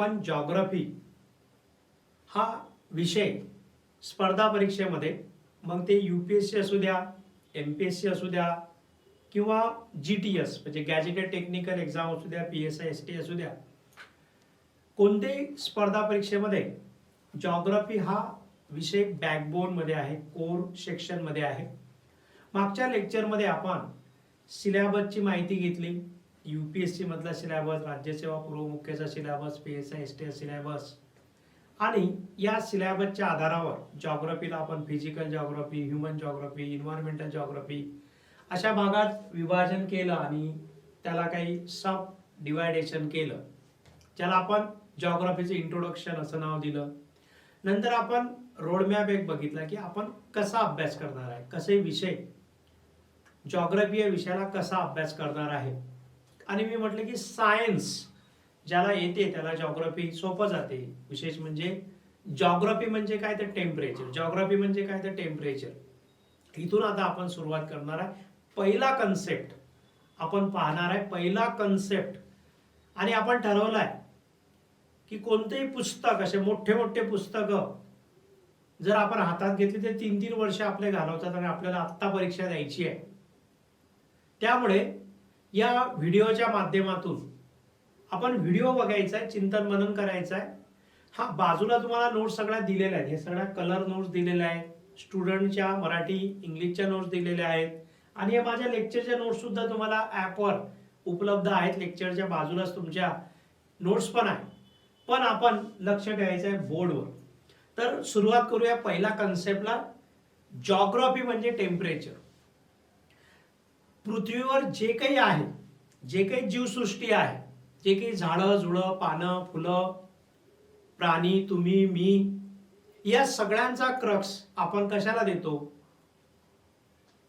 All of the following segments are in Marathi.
आपण जॉग्राफी हा विषय स्पर्धा परीक्षेमध्ये, मग ते UPSC असू द्या, MPSC असू द्या किंवा GTS म्हणजे गॅजेटेड टेक्निकल एक्झाम असू द्या, PSI ST असू द्या, कोणत्याही स्पर्धा परीक्षेमध्ये जॉग्राफी हा विषय बॅकबोन मध्ये आहे, कोर सेक्शन मध्ये आहे. मागच्या लेक्चरमध्ये आपण सिलेबसची माहिती घेतली, UPSC मधला सिलेबस, राज्यसेवा पूर्व मुख्यचा सिलेबस, PSI ST सिलेबस, आणि या सिलेबसच्या आधारावर जॉग्राफीला आपण physical geography, human geography, environmental geography अशा भागात विभाजन केलं आणि त्याला काही सब डिवायडेशन केलं, ज्याला आपण जॉग्राफीचं इंट्रोडक्शन असं नाव दिलं. नंतर आपण रोडमॅप एक बघितला की आपण कसा अभ्यास करणार आहे, कसे विषय जॉग्राफी या विषयाला कसा अभ्यास करणार आहे. आणि मी म्हटलं की सायन्स ज्याला येते त्याला जॉग्राफी सोपं जाते. विशेष म्हणजे जॉग्राफी म्हणजे काय तर टेम्परेचर, जॉग्राफी म्हणजे काय तर टेम्परेचर. इथून आता आपण सुरुवात करणार आहे. पहिला कन्सेप्ट आपण पाहणार आहे, पहिला कन्सेप्ट. आणि आपण ठरवलाय की कोणतेही पुस्तक, असे मोठे मोठे पुस्तकं जर आपण हातात घेतली तर 3-3 वर्ष आपले घालवतात आणि आपल्याला आत्ता परीक्षा द्यायची आहे. त्यामुळे या व्हिडिओच्या माध्यमातून आपण व्हिडिओ बघायचा आहे, चिंतन मनन करायचं आहे. हा बाजूला तुम्हाला नोट्स सगळ्या दिलेल्या आहेत, हे सगळ्या कलर नोट्स दिलेल्या आहेत, स्टुडंटच्या मराठी इंग्लिशच्या नोट्स दिलेल्या आहेत, आणि या माझ्या लेक्चरच्या नोट्स सुद्धा तुम्हाला ॲपवर उपलब्ध आहेत. लेक्चरच्या बाजूलाच तुमच्या नोट्स पण आहे. पण आपण लक्ष ठेवायचं आहे बोर्डवर. तर सुरुवात करूया पहिला कन्सेप्टला. जॉग्राफी म्हणजे टेम्परेचर. पृथ्वीवर जे काही आहे, जे काही जीवसृष्टी आहे, जे काही झाडं झुडं, पानं, फुलं, प्राणी, तुम्ही, मी, या सगळ्यांचा क्रक्स आपण कशाला देतो?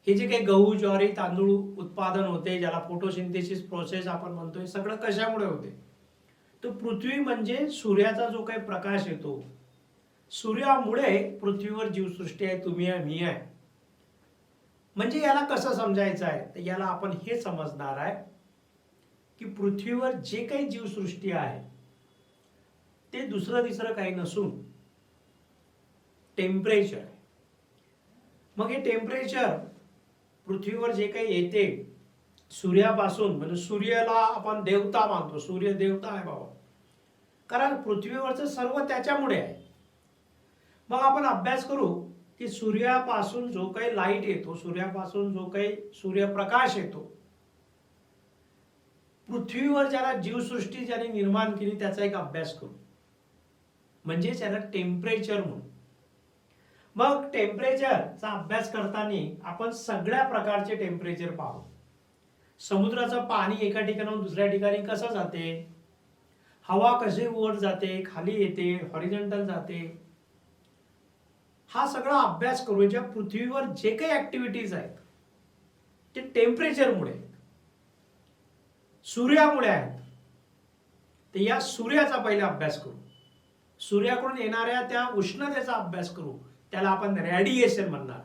हे जे काही गहू, ज्वारी, तांदूळ उत्पादन होते, ज्याला फोटोसिंथेसिस प्रोसेस आपण म्हणतोय, सगळं कशामुळे होते? तर पृथ्वी म्हणजे सूर्याचा जो काही प्रकाश येतो, सूर्यामुळे पृथ्वीवर जीवसृष्टी आहे, तुम्ही आहे, मी आहे. म्हणजे याला कसं समजायचं आहे? तर याला आपण हे समजणार आहे की पृथ्वीवर जे काही जीवसृष्टी आहे ते दुसरं तिसरं काही नसून टेम्परेचर आहे. मग हे टेम्परेचर पृथ्वीवर जे काही येते सूर्यापासून, म्हणजे सूर्याला आपण देवता मानतो, सूर्य देवता आहे बाबा, कारण पृथ्वीवरचं सर्व त्याच्यामुळे आहे. मग आपण अभ्यास करू की सूर्यापासून जो काही लाईट येतो, सूर्यापासून जो काही सूर्यप्रकाश येतो, पृथ्वीवर ज्याला जीवसृष्टी ज्याने निर्माण केली त्याचा एक अभ्यास करू, म्हणजे त्याला टेम्परेचर म्हणू. मग टेम्परेचरचा अभ्यास करताना आपण सगळ्या प्रकारचे टेम्परेचर पाहू. समुद्राचं पाणी एका ठिकाणाहून दुसऱ्या ठिकाणी कसं जाते, हवा कशी वर जाते, खाली येते, हॉरिझॉन्टल जाते, हा सगळा अभ्यास करू. ज्या पृथ्वीवर जे काही ऍक्टिव्हिटीज आहेत ते टेम्परेचरमुळे, सूर्यामुळे आहेत. तर या सूर्याचा पहिला अभ्यास करू. सूर्याकडून येणाऱ्या त्या उष्णतेचा अभ्यास करू, त्याला आपण रेडिएशन म्हणणार.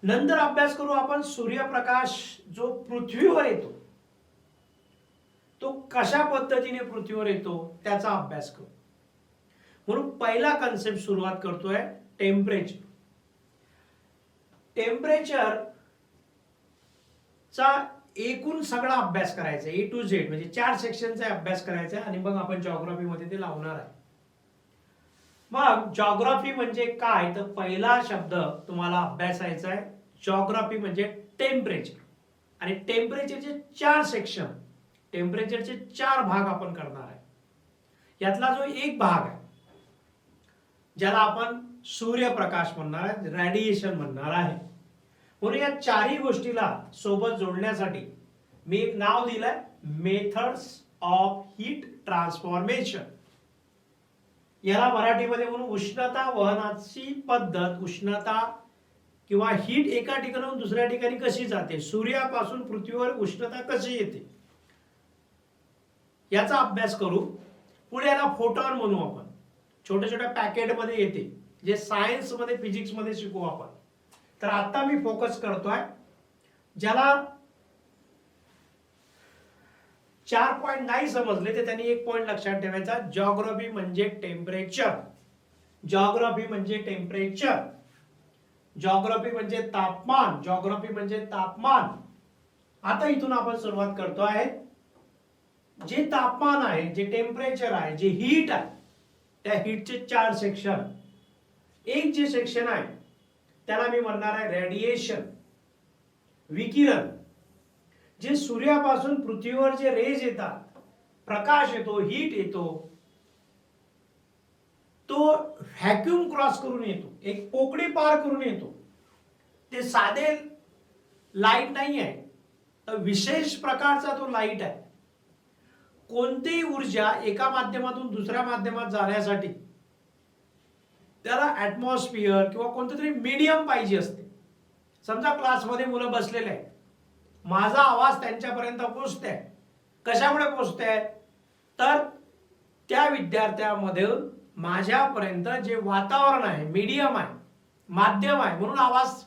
नंतर अभ्यास करू आपण सूर्यप्रकाश जो पृथ्वीवर येतो तो कशा पद्धतीने पृथ्वीवर येतो त्याचा अभ्यास करू. म्हणून पहिला कन्सेप्ट सुरुवात करतोय टेम्परेचर. टेम्परेचर चा एकूण सगळा अभ्यास करायचा, A to Z, म्हणजे 4 सेक्शनचा अभ्यास करायचा आणि मग आपण जॉग्राफी मध्ये ते लावणार आहे. मग जॉग्राफी म्हणजे काय? तर पहिला शब्द तुम्हाला अभ्यासायचा आहे. जॉग्राफी म्हणजे टेम्परेचर. आणि टेम्परेचरचे 4 सेक्शन, टेम्परेचरचे 4 भाग आपण करणार आहे. यातला जो एक भाग आहे ज्याला आपण सूर्यप्रकाश म्हणणार आहे, रेडिएशन म्हणणार आहे. म्हणून या चारही गोष्टीला सोबत जोडण्यासाठी मी एक नाव दिलंय, मेथड्स ऑफ हीट ट्रान्सफॉर्मेशन. याला मराठीमध्ये म्हणून उष्णता वहनाची पद्धत. उष्णता किंवा हीट एका ठिकाणाहून दुसऱ्या ठिकाणी कशी जाते, सूर्यापासून पृथ्वीवर उष्णता कशी येते, याचा अभ्यास करू. पुढे याला फोटॉन म्हणू आपण. छोट्या छोट्या पॅकेटमध्ये येते, जे सायन्स मध्ये फिजिक्स मध्ये शिकू आपण. तर आता मी फोकस करतोय ज्याला 4 पॉइंट नाही समजले तर त्यांनी एक पॉइंट लक्षात ठेवायचा, जॉग्राफी म्हणजे टेम्परेचर. जॉग्राफी म्हणजे टेम्परेचर, जॉग्राफी म्हणजे तापमान, जॉग्राफी म्हणजे तापमान. आता इथून आपण सुरुवात करतो आहे. जे तापमान आहे, जे टेम्परेचर आहे, जे हीट आहे, त्या हीटचे 4 सेक्शन. एक जे सेक्शन आहे त्याला मी म्हणणार आहे रेडिएशन, विकिरण. जे सूर्यापासून पृथ्वीवर जे रेज येतात, प्रकाश येतो, हीट येतो, तो व्हॅक्यूम क्रॉस करून येतो, एक पोकळी पार करून येतो. ते साधे लाईट नाही आहे, तर विशेष प्रकारचा तो लाईट आहे. कोणतीही ऊर्जा एका माध्यमातून दुसऱ्या माध्यमात जाण्यासाठी त्याला ऍटमॉस्फिअर किंवा कोणतं तरी मीडियम पाहिजे असते. समजा क्लासमध्ये मुलं बसलेले आहेत, माझा आवाज त्यांच्यापर्यंत पोहोचतोय. कशामुळे पोहोचतोय? तर त्या विद्यार्थ्यामध्ये माझ्यापर्यंत जे वातावरण आहे, मीडियम आहे, माध्यम आहे, म्हणून आवाज.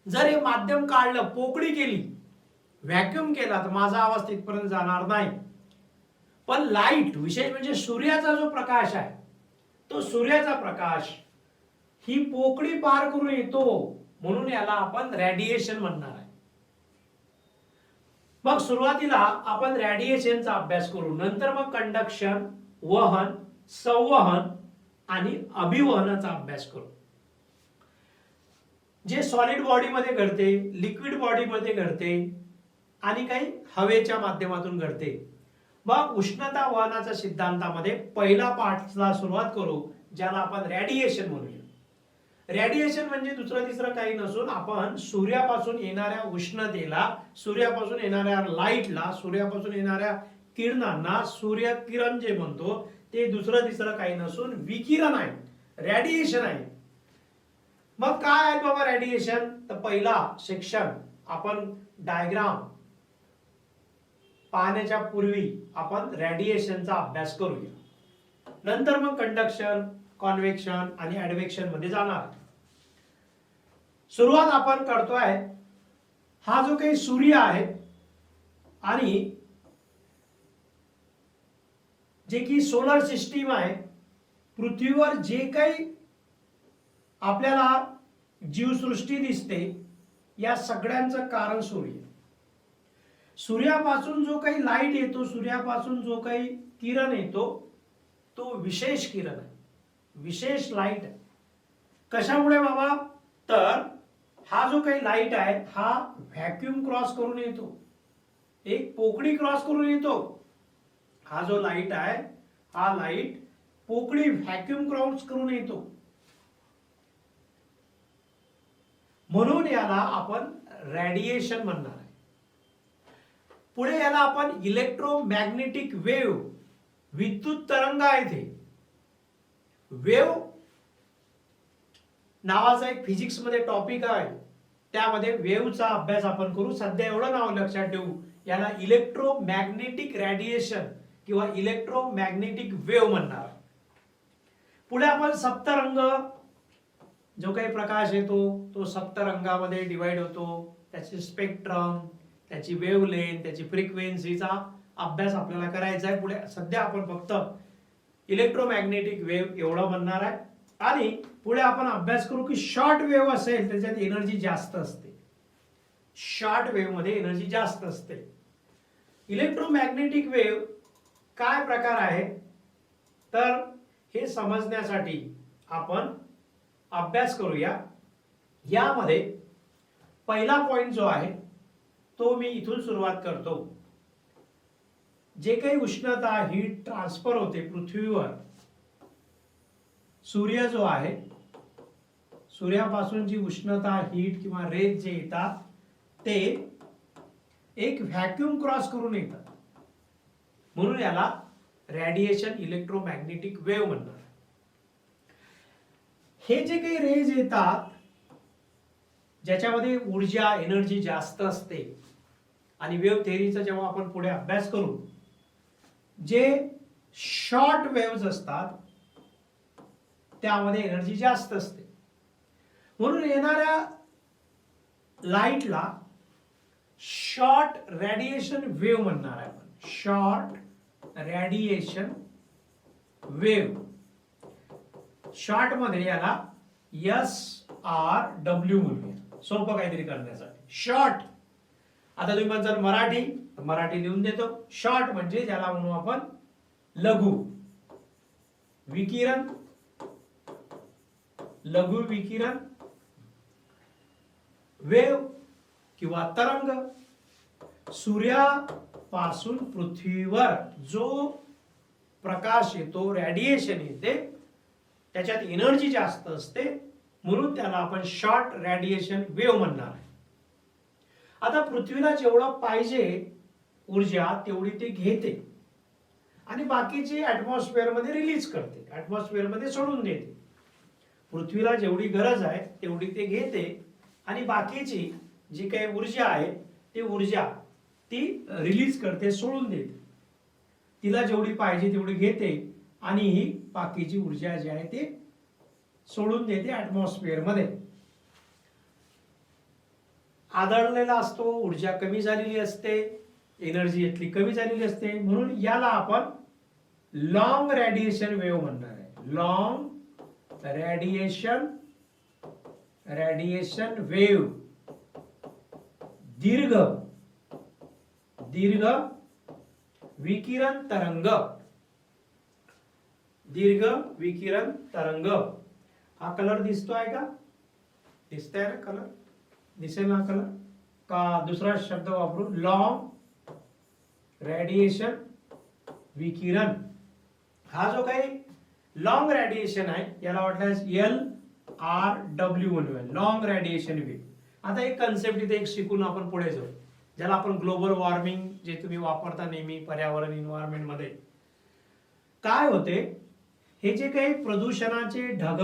जर हे माध्यम काढलं, पोकळी केली, व्हॅक्यूम केला, तर माझा आवाज तिथपर्यंत जाणार नाही. पण लाईट, विशेष म्हणजे सूर्याचा जो प्रकाश आहे, तो सूर्याचा प्रकाश ही पोकळी पार करून येतो, म्हणून याला आपण रेडिएशन म्हणणार आहे. मग सुरुवातीला आपण रेडिएशनचा अभ्यास करू, नंतर मग कंडक्शन, वहन, संवहन आणि अभिवहनाचा अभ्यास करू. जे सॉलिड बॉडीमध्ये घडते, लिक्विड बॉडीमध्ये घडते आणि काही हवेच्या माध्यमातून घडते. मग उष्णता वहनाच्या सिद्धांतामध्ये पहिला पार्टला सुरुवात करू, ज्याला आपण रेडिएशन म्हणूया. रेडिएशन म्हणजे दुसरं तिसरं काही नसून आपण सूर्यापासून येणाऱ्या उष्णतेला, सूर्यापासून येणाऱ्या लाईटला, सूर्यापासून येणाऱ्या किरणांना सूर्यकिरण जे म्हणतो, ते दुसरं तिसरं काही नसून विकिरण आहे, रेडिएशन आहे. मग काय आहे बाबा रेडिएशन? तर पहिला सेक्शन आपण डायग्राम पाहण्याच्या पूर्वी आपण रेडिएशनचा अभ्यास करूया. नंतर मग कंडक्शन, कॉन्व्हेक्शन आणि ऍडव्हेक्शन मध्ये जाणार. सुरुवात आपण करतोय, हा जो काही सूर्य आहे आणि जे की सोलर सिस्टीम आहे, पृथ्वीवर जे काही आपल्याला जीवसृष्टी दिसते, या सगळ्यांचं कारण सूर्य. सूर्यापासून जो काही लाईट येतो, सूर्यापासून जो काही किरण येतो, तो विशेष किरण आहे, विशेष लाईट आहे. कशामुळे बाबा? तर हा जो काही लाईट आहे, हा व्हॅक्यूम क्रॉस करून येतो, एक पोकळी क्रॉस करून येतो. हा जो लाईट आहे, हा लाईट पोकळी व्हॅक्यूम क्रॉस करून येतो, म्हणून याला आपण रेडिएशन म्हणणार आहे. पुढे याला आपण इलेक्ट्रोमॅग्नेटिक वेव्ह, विद्युत तरंग आहे ते. वेव्ह नावाचा एक फिजिक्स मध्ये टॉपिक आहे, त्यामध्ये वेव्हचा अभ्यास आपण करू. सध्या एवढं नाव लक्षात ठेवू, याला इलेक्ट्रोमॅग्नेटिक रेडिएशन किंवा इलेक्ट्रोमॅग्नेटिक वेव्ह म्हणणार. पुढे आपण सप्तरंग, जो काही प्रकाश येतो तो सप्तरंगामध्ये डिवाइड होतो, त्याचे स्पेक्ट्रम, त्याची वेव्हलेंथ, त्याची फ्रिक्वेन्सीचा अभ्यास आपल्याला करायचा आहे. पुढे सध्या आपण फक्त इलेक्ट्रोमॅग्नेटिक वेव्ह एवढं म्हणणार आहे. आणि पुढे आपण अभ्यास करू की शॉर्ट वेव्ह असेल त्याच्यात एनर्जी जास्त असते, शॉर्ट वेव्ह मध्ये एनर्जी जास्त असते. इलेक्ट्रोमॅग्नेटिक वेव्ह काय प्रकार आहे, तर हे समजण्यासाठी आपण अभ्यास करूया. यामध्ये पहिला पॉइंट जो आहे तो मी इथून सुरुवात करतो. जे काही उष्णता, हीट ट्रान्सफर होते पृथ्वीवर, सूर्य जो आहे, सूर्यापासून जी उष्णता, हीट किंवा रेज जे येतात, ते एक व्हॅक्यूम क्रॉस करून येतात, म्हणून याला रेडिएशन, इलेक्ट्रोमॅग्नेटिक वेव्ह म्हणतात. हे जे काही रेज येतात, ज्याच्यामध्ये ऊर्जा, एनर्जी जास्त असते, आणि वेव्ह थेअरीचा जेव्हा आपण पुढे अभ्यास करू, जे शॉर्ट वेव्हज असतात त्यामध्ये एनर्जी जास्त असते, म्हणून येणाऱ्या लाईटला शॉर्ट रेडिएशन वेव्ह म्हणणार आहे आपण. Short radiation wave. शॉर्ट मध्ये याला SRW म्हणूया, सोपं काहीतरी करण्यासाठी. शॉर्ट. आता तुम्ही म्हणताल मराठी, मराठी लिहून देतो. शॉर्ट म्हणजे ज्याला म्हणू आपण लघु विकिरण. लघु विकिरण वेव्ह किंवा तरंग. सूर्यापासून पृथ्वीवर जो प्रकाश येतो, रेडिएशन येते, त्याच्यात एनर्जी जास्त असते, म्हणून त्याला आपण शॉर्ट रेडिएशन वेव्ह म्हणणार आहे. आता पृथ्वीला जेवढं पाहिजे ऊर्जा तेवढी ते घेते आणि बाकीची ऍटमॉस्फिअर मध्ये रिलीज करते, ऍटमॉस्फिअर मध्ये सोडून देते. पृथ्वीला जेवढी गरज आहे तेवढी ते घेते आणि बाकीची जी काही ऊर्जा आहे ती ऊर्जा ती रिलीज करते, सोडून देते. तिला जेवढी पाहिजे तेवढी घेते आणि ही बाकीची ऊर्जा जी आहे ती सोडून देते ऍटमॉस्फिअर मध्ये. आदळलेला असतो, ऊर्जा कमी झालेली असते, एनर्जी यातली कमी झालेली असते, म्हणून याला आपण लॉंग रेडिएशन वेव्ह म्हणणार आहे. Long radiation wave. दीर्घ विकिरण तरंग. दीर्घ विकिरण तरंग. हा कलर दिसतोय का? दिसतोय ना कलर? दिसेल ना कलर? का दुसरा शब्द वापरू? लॉंग रेडिएशन विकिरण. हा जो काही लॉंग रेडिएशन आहे याला वाटल्यास LRW म्हणूया, लॉंग रेडिएशन वेव्ह. आता एक कन्सेप्ट इथे एक शिकून आपण पुढे जाऊ, ज्याला आपण ग्लोबल वॉर्मिंग, जे तुम्ही वापरता नेहमी पर्यावरण एन्व्हायरमेंट मध्ये. काय होते, हे जे काही प्रदूषणाचे ढग,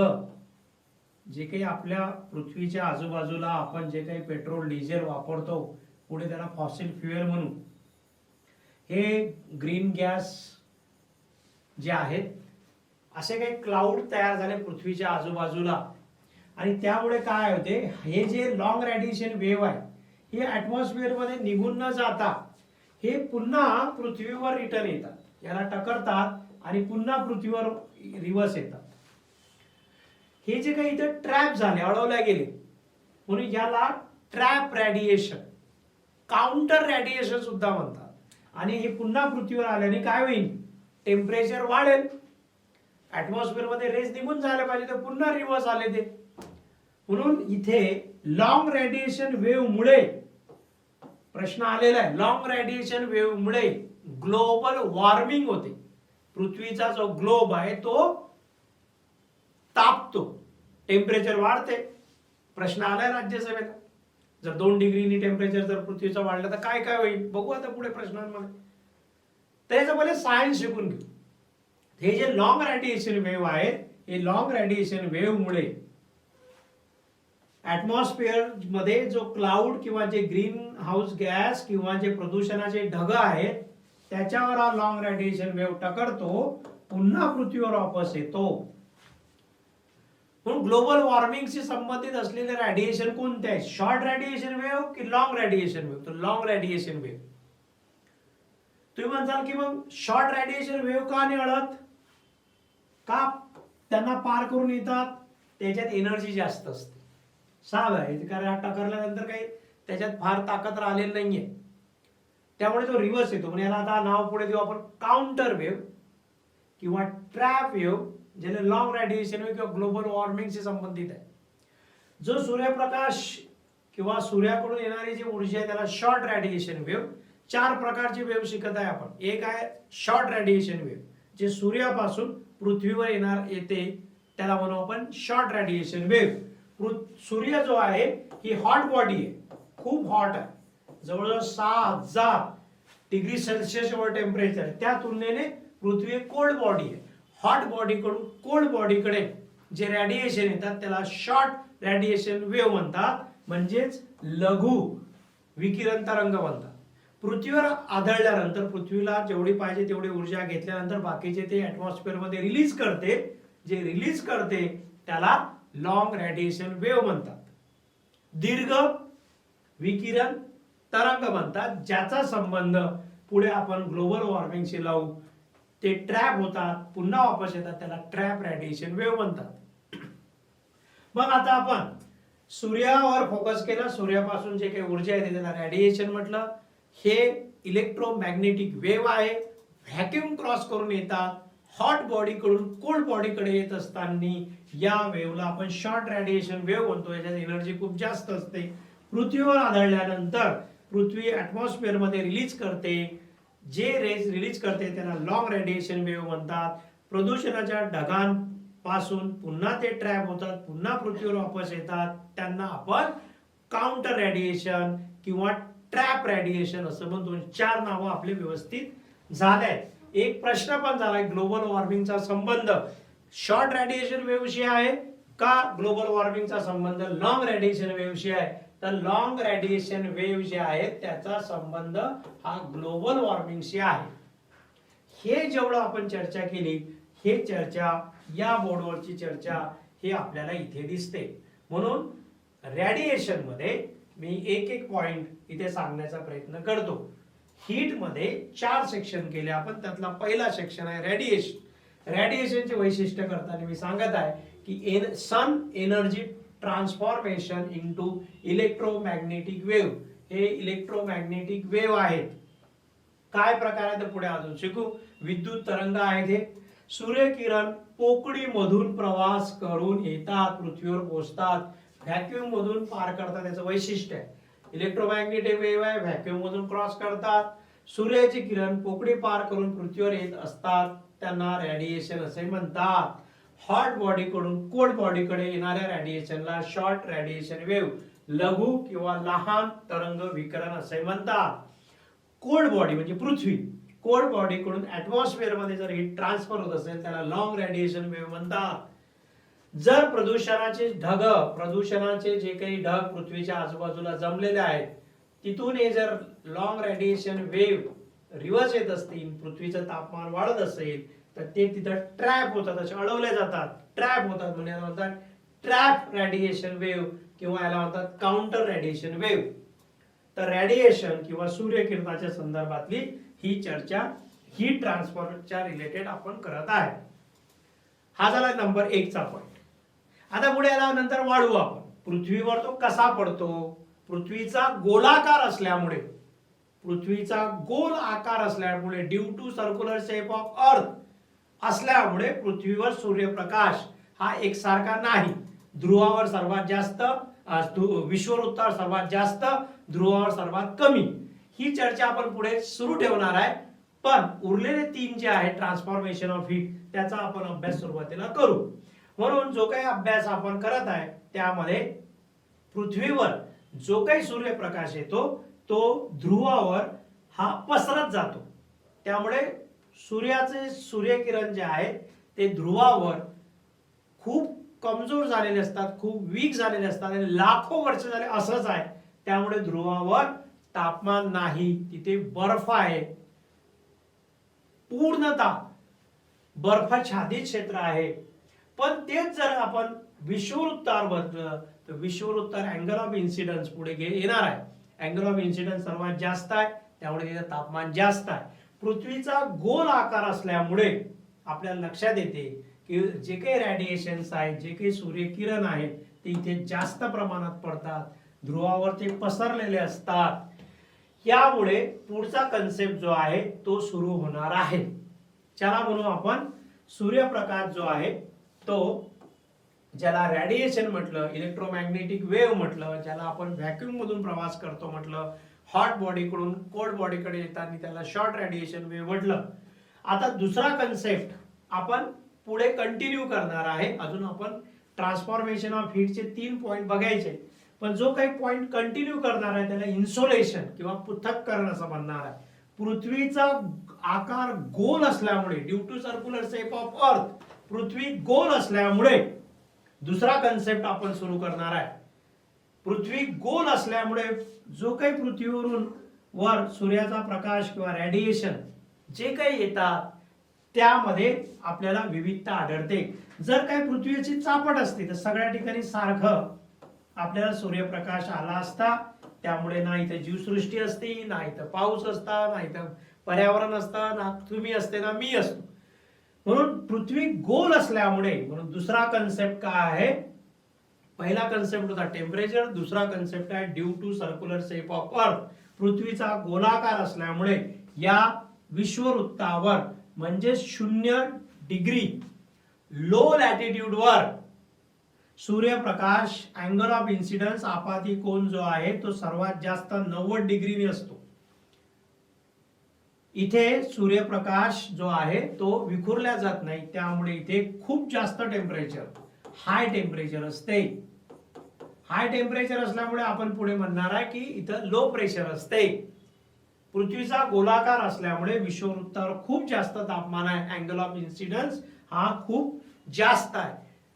जे काही आपल्या पृथ्वीच्या आजूबाजूला आपण जे काही पेट्रोल डिझेल वापरतो, पुढे त्याला फॉसिल फ्युएल म्हणून, हे ग्रीन गॅस जे आहेत, असे काही क्लाउड तयार झाले पृथ्वीच्या आजूबाजूला आणि त्यामुळे काय होते, हे जे लॉंग रेडिएशन वेव्ह आहे हे ऍटमॉस्फिअर मध्ये निघून न जाता हे पुन्हा पृथ्वीवर रिटर्न येतात, याला टकरतात आणि पुन्हा पृथ्वीवर रिव्हर्स येतात. हे जे काही इथे ट्रॅप झाले, अडवल्या गेले, म्हणून याला ट्रॅप रेडिएशन, काउंटर रेडिएशन सुद्धा म्हणतात. आणि हे पुन्हा पृथ्वीवर आल्याने काय होईल, टेम्परेचर वाढेल, ऍटमॉस्फिअर मध्ये रेस निघून जायला पाहिजे तर पुन्हा रिव्हर्स आले ते. म्हणून इथे लॉंग रेडिएशन वेव्ह मुळे प्रश्न आलेला आहे, लॉंग रेडिएशन वेव्ह मुळे ग्लोबल वॉर्मिंग होते. पृथ्वीचा जो ग्लोब आहे तो तापतो, टेम्परेचर वाढते. प्रश्न आलाय राज्यसभेला, जर 2 डिग्रीनी टेम्परेचर जर पृथ्वीचं वाढलं तर काय काय होईल, बघू आता पुढे प्रश्नांमध्ये. त्याचं पहिले सायन्स शिकून घेऊ. हे जे लॉंग रेडिएशन वेव्ह आहेत, हे लॉंग रेडिएशन वेव्ह मुळे ऍटमॉस्फिअर मध्ये जो क्लाउड किंवा जे ग्रीन हाऊस गॅस किंवा जे प्रदूषणाचे ढग आहेत त्याच्यावर हा लॉंग रेडिएशन वेव्ह टकरतो, पुन्हा पृथ्वीवर वापस येतो. म्हणून ग्लोबल वॉर्मिंगशी संबंधित असलेले रेडिएशन कोणते आहे, शॉर्ट रेडिएशन वेव्ह की लॉंग रेडिएशन वेव्ह? तर लॉंग रेडिएशन वेव्ह. तुम्ही म्हणताल की मग शॉर्ट रेडिएशन वेव्ह का नाही अडत? का त्यांना पार करून येतात? त्याच्यात एनर्जी जास्त असते. साध आहे, कारण टकरल्यानंतर काही त्याच्यात फार ताकद राहिलेली नाहीये, त्यामुळे तो रिव्हर्स येतो. म्हणजे याला आता नाव पुढे देऊ आपण काउंटर वेव्ह किंवा ट्रॅप वेव्ह, ज्याला लॉंग रेडिएशन वेव्ह किंवा ग्लोबल वॉर्मिंगशी संबंधित आहे. जो सूर्यप्रकाश किंवा सूर्याकडून येणारी जी ऊर्जा आहे त्याला शॉर्ट रेडिएशन वेव्ह. 4 प्रकारची वेव्ह शिकत आहे आपण. एक आहे शॉर्ट रेडिएशन वेव्ह, जे सूर्यापासून पृथ्वीवर येते, त्याला म्हणू आपण शॉर्ट रेडिएशन वेव्ह. सूर्य जो आहे ही हॉट बॉडी आहे, खूप हॉट आहे, जवळजवळ 6000 डिग्री सेल्सिअस वर टेम्परेचर आहे. त्या तुलनेने पृथ्वी कोल्ड बॉडी आहे. हॉट बॉडीकडून कोल्ड बॉडीकडे जे रेडिएशन येतात त्याला शॉर्ट रेडिएशन वेव्ह म्हणतात, म्हणजेच लघु विकिरण तरंग म्हणतात. पृथ्वीवर आदळल्यानंतर पृथ्वीला जेवढी पाहिजे तेवढी ऊर्जा घेतल्यानंतर बाकीचे ते ऍटमॉस्फिअर मध्ये रिलीज करते. जे रिलीज करते त्याला लॉंग रेडिएशन वेव्ह म्हणतात. दीर्घ विकिरण तरंग म्हणतात, ज्याचा संबंध पुढे आपण ग्लोबल वॉर्मिंगशी लावू, ते ट्रॅप होतात पुन्हा वापस येतात, त्याला ट्रॅप रेडिएशन वेव्ह म्हणतात. मग आता आपण सूर्यावर फोकस केला, सूर्यापासून जे काही ऊर्जा येते त्याला रेडिएशन म्हटलं. हे इलेक्ट्रोमॅग्नेटिक वेव्ह आहे, व्हॅक्यूम क्रॉस करून येतात, हॉट बॉडी कडून कोल्ड बॉडीकडे येत असताना या वेव्हला आपण शॉर्ट रेडिएशन वेव्ह म्हणतो. याच्यात एनर्जी खूप जास्त असते. पृथ्वीवर आदळल्यानंतर पृथ्वी ऍटमॉस्फिअर मध्ये रिलीज करते, जे रेज रिलीज करते त्याला लॉंग रेडिएशन वेव्ह म्हणतात. प्रदूषणाच्या ढगांपासून पुन्हा ते ट्रॅप होतात, पुन्हा पृथ्वीवर वापस येतात, त्यांना आपण काउंटर रेडिएशन किंवा ट्रॅप रेडिएशन असं म्हणतो. 4 नावं आपले व्यवस्थित झाले. एक प्रश्न पण झालाय, ग्लोबल वॉर्मिंगचा संबंध शॉर्ट रेडिएशन वेव्हशी आहे का ग्लोबल वॉर्मिंगचा संबंध लॉंग रेडिएशन वेव्हशी आहे? तर लॉंग रेडिएशन वेव्ह जे आहेत त्याचा संबंध हा ग्लोबल वॉर्मिंगशी आहे. हे जेवढं आपण चर्चा केली, हे चर्चा या बोर्डवरची चर्चा हे आपल्याला इथे दिसते. म्हणून रेडिएशन मध्ये मी एक एक पॉइंट इथे सांगण्याचा प्रयत्न करतो. हीट मध्ये 4 सेक्शन केले आपण. त्यातला पहिला सेक्शन आहे रेडिएशन. रेडिएशनचे वैशिष्ट्य करताना मी सांगत आहे की sun energy transformation into electromagnetic wave. हे इलेक्ट्रोमॅग्नेटिक वेव्ह आहेत. काय प्रकार आहे तर पुढे अजून शिकू. विद्युत तरंग आहेत. हे सूर्यकिरण पोकळी मधून प्रवास करून येतात, पृथ्वीवर पोहोचतात, व्हॅक्यूम मधून पार करतात. त्याचं वैशिष्ट्य आहे. इलेक्ट्रोमॅग्नेटिक वेव्ह आहे, व्हॅक्यूम मधून क्रॉस करतात. सूर्याची किरण पोकळी पार करून पृथ्वीवर येत असतात, त्यांना रेडिएशन असे म्हणतात. हॉट बॉडी कडून कोल्ड बॉडीकडे येणाऱ्या रेडिएशनला शॉर्ट रेडिएशन वेव्ह, लघु किंवा लहान तरंग विकिरण असे म्हणतात. कोल्ड बॉडी म्हणजे पृथ्वी, कोल्ड बॉडी कडून ऍटमॉस्फिअर मध्ये जर हीट ट्रान्सफर होत असेल त्याला लॉंग रेडिएशन वेव्ह म्हणतात. जर प्रदूषणाचे जे काही ढग पृथ्वीच्या आजूबाजूला जमलेले आहेत तिथून हे जर लॉंग रेडिएशन वेव्ह रिव्हर्स येत असतील, पृथ्वीचं तापमान वाढत असेल तर ते तिथं ट्रॅप होतात, असे अडवले जातात, ट्रॅप होतात. म्हणजे म्हणतात ट्रॅप रेडिएशन वेव्ह किंवा याला म्हणतात काउंटर रेडिएशन वेव्ह. तर रेडिएशन किंवा सूर्यकिरणाच्या संदर्भातली ही चर्चा हीट ट्रान्सफरच्या रिलेटेड आपण करत आहे. हा झाला नंबर 1 चा पॉइंट. आता पुढे आल्यानंतर वाढू आपण. पृथ्वीवर तो कसा पडतो? पृथ्वीचा गोलाकार असल्यामुळे due to circular shape of earth असल्यामुळे पृथ्वीवर सूर्यप्रकाश हा एकसारखा नाही. ध्रुवावर सर्वात जास्त, विश्ववृत्तावर सर्वात जास्त, ध्रुवावर सर्वात कमी. ही चर्चा आपण पुढे सुरू ठेवणार आहे. पण उरलेले 3 जे आहे ट्रान्सफॉर्मेशन ऑफ हीट त्याचा आपण अभ्यास सुरुवातीला करू. म्हणून जो काही अभ्यास आपण करत आहे त्यामध्ये पृथ्वीवर जो काही सूर्यप्रकाश येतो तो ध्रुवावर हा पसरत जातो. त्यामुळे सूर्यकिरण जे आहेत ते ध्रुवावर खूप कमजोर झालेले असतात, खूप वीक झालेले असतात आणि लाखो वर्ष झाले असंच आहे. त्यामुळे ध्रुवावर तापमान नाही, तिथे बर्फ आहे, पूर्णतः बर्फाच्छादित क्षेत्र आहे. पण तेच जर आपण विषुववृत्तावर बघितलं तर विषुववृत्तावर अँगल ऑफ इन्सिडन्स पुढे येणार आहे. अँगल ऑफ इन्सिडन्स सर्वात जास्त आहे, त्यामुळे तिथे तापमान जास्त आहे. पृथ्वीचा गोल आकार असल्यामुळे आपल्याला लक्षात येते की जे काही रेडिएशन्स आहेत, जे काही सूर्यकिरण आहेत ते इथे जास्त प्रमाणात पडतात, ध्रुवावर ते पसरलेले असतात. यामुळे पुढचा कन्सेप्ट जो आहे तो सुरू होणार आहे. चला म्हणून आपण सूर्यप्रकाश जो आहे तो ज्याला रेडिएशन म्हटलं, इलेक्ट्रोमॅग्नेटिक वेव्ह म्हटलं, ज्याला आपण व्हॅक्यूम मधून प्रवास करतो म्हटलं, हॉट बॉडीकडून कोल्ड बॉडीकडे येताना त्याला शॉर्ट रेडिएशन वेव्ह म्हटलं. आता दुसरा कन्सेप्ट आपण पुढे कंटिन्यू करणार आहे. अजून आपण ट्रान्सफॉर्मेशन ऑफ हीटचे 3 पॉइंट बघायचे. पण जो काही पॉइंट कंटिन्यू करणार आहे त्याला इन्सोलेशन किंवा पृथक्करण असं म्हणणार आहे. पृथ्वीचा आकार गोल असल्यामुळे due to circular shape of earth पृथ्वी गोल असल्यामुळे दुसरा कन्सेप्ट आपण सुरू करणार आहे. पृथ्वी गोल असल्यामुळे जो काही पृथ्वीवरून वर सूर्याचा प्रकाश किंवा रेडिएशन जे काही येतात त्यामध्ये आपल्याला विविधता आढळते. जर काही पृथ्वीची चापट असते तर सगळ्या ठिकाणी सारखं आपल्याला सूर्यप्रकाश आला असता. त्यामुळे ना इथे जीवसृष्टी असती, ना इथं पाऊस असता, ना इथं पर्यावरण असतं ना, तुम्ही असते ना मी असतो. म्हणून पृथ्वी गोल असल्यामुळे, म्हणून दुसरा कन्सेप्ट काय आहे, पहिला कन्सेप्ट होता टेम्परेचर, दुसरा कन्सेप्ट आहे due to circular shape of earth. पृथ्वीचा गोलाकार असल्यामुळे या विश्ववृत्तावर म्हणजे 0 डिग्री लो लॅटिट्यूड वर सूर्यप्रकाश अँगल ऑफ इन्सिडन्स आपाती कोन जो आहे तो सर्वात जास्त 90 डिग्रीने असतो. इथे सूर्यप्रकाश जो आहे तो विखुरला जात नाही, त्यामुळे इथे खूप जास्त टेम्परेचर, हाय टेम्परेचर असते. हाय टेम्परेचर असल्यामुळे आपण पुढे म्हणणार आहे की इथं लो प्रेशर असते. पृथ्वीचा गोलाकार असल्यामुळे विश्ववृत्तावर खूप जास्त तापमान आहे. अँगल ऑफ इन्सिडन्स हा खूप जास्त आहे.